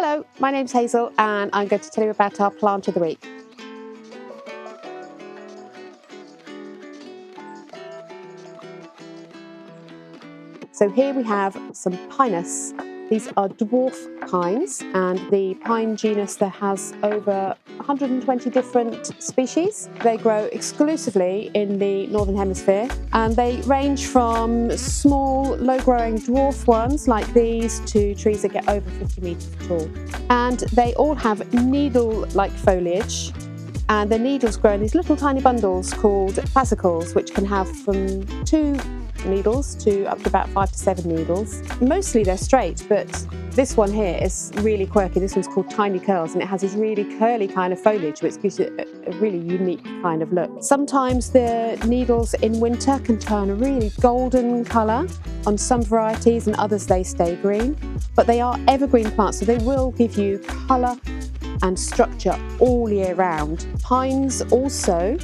Hello, my name's Hazel and I'm going to tell you about our plant of the week. So here we have some Pinus. These are dwarf pines, and the pine genus there has over 120 different species. They grow exclusively in the Northern Hemisphere, and they range from small, low-growing dwarf ones like these to trees that get over 50 metres tall. And they all have needle-like foliage, and the needles grow in these little tiny bundles called fascicles, which can have from 2 needles to up to about 5 to 7 needles. Mostly they're straight, but this one here is really quirky. This one's called Tiny Curls, and it has this really curly kind of foliage, which gives it a really unique kind of look. Sometimes the needles in winter can turn a really golden colour on some varieties, and others they stay green. But they are evergreen plants, so they will give you colour and structure all year round. Pines also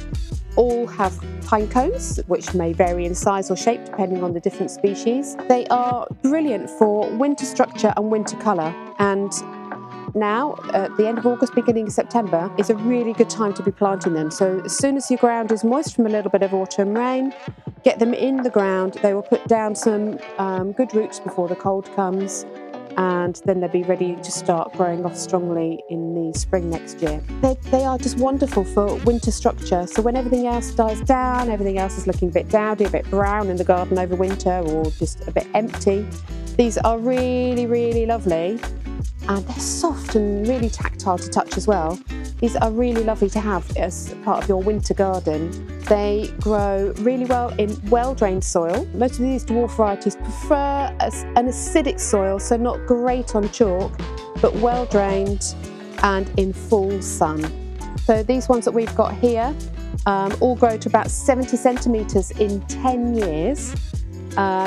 all have pine cones, which may vary in size or shape depending on the different species. They are brilliant for winter structure and winter colour, and now at the end of August, beginning of September is a really good time to be planting them. So as soon as your ground is moist from a little bit of autumn rain, get them in the ground. They will put down some good roots before the cold comes, and then they'll be ready to start growing off strongly in the spring next year. They are just wonderful for winter structure. So when everything else dies down, everything else is looking a bit dowdy, a bit brown in the garden over winter, or just a bit empty, these are really, really lovely. And they're soft and really tactile to touch as well. These are really lovely to have as part of your winter garden. They grow really well in well-drained soil. Most of these dwarf varieties prefer an acidic soil, so not great on chalk, but well-drained and in full sun. So these ones that we've got here all grow to about 70 centimetres in 10 years.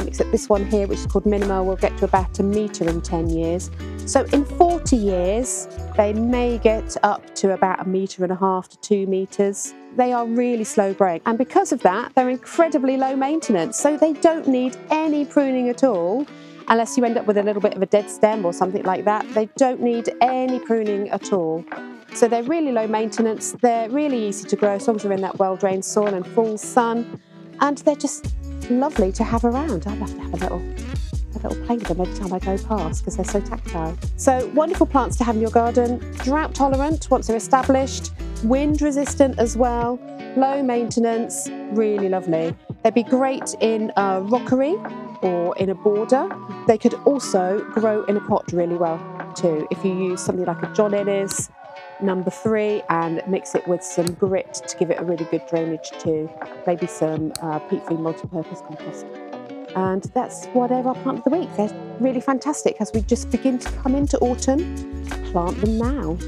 Except this one here, which is called Minima, will get to about 1 metre in 10 years. So in 40 years, they may get up to about 1.5 metres to 2 metres. They are really slow growing. And because of that, they're incredibly low maintenance. So they don't need any pruning at all, unless you end up with a little bit of a dead stem or something like that. They don't need any pruning at all. So they're really low maintenance. They're really easy to grow as long as they're in that well-drained soil and full sun. And they're just lovely to have around. I love to have a little play with them every time I go past because they're so tactile. So wonderful plants to have in your garden. Drought tolerant once they're established, wind resistant as well, low maintenance, really lovely. They'd be great in a rockery or in a border. They could also grow in a pot really well too if you use something like a John Ennis number 3 and mix it with some grit to give it a really good drainage too. Maybe some peat-free multi-purpose compost. And that's what our plant of the week. They're really fantastic as we just begin to come into autumn. Plant them now.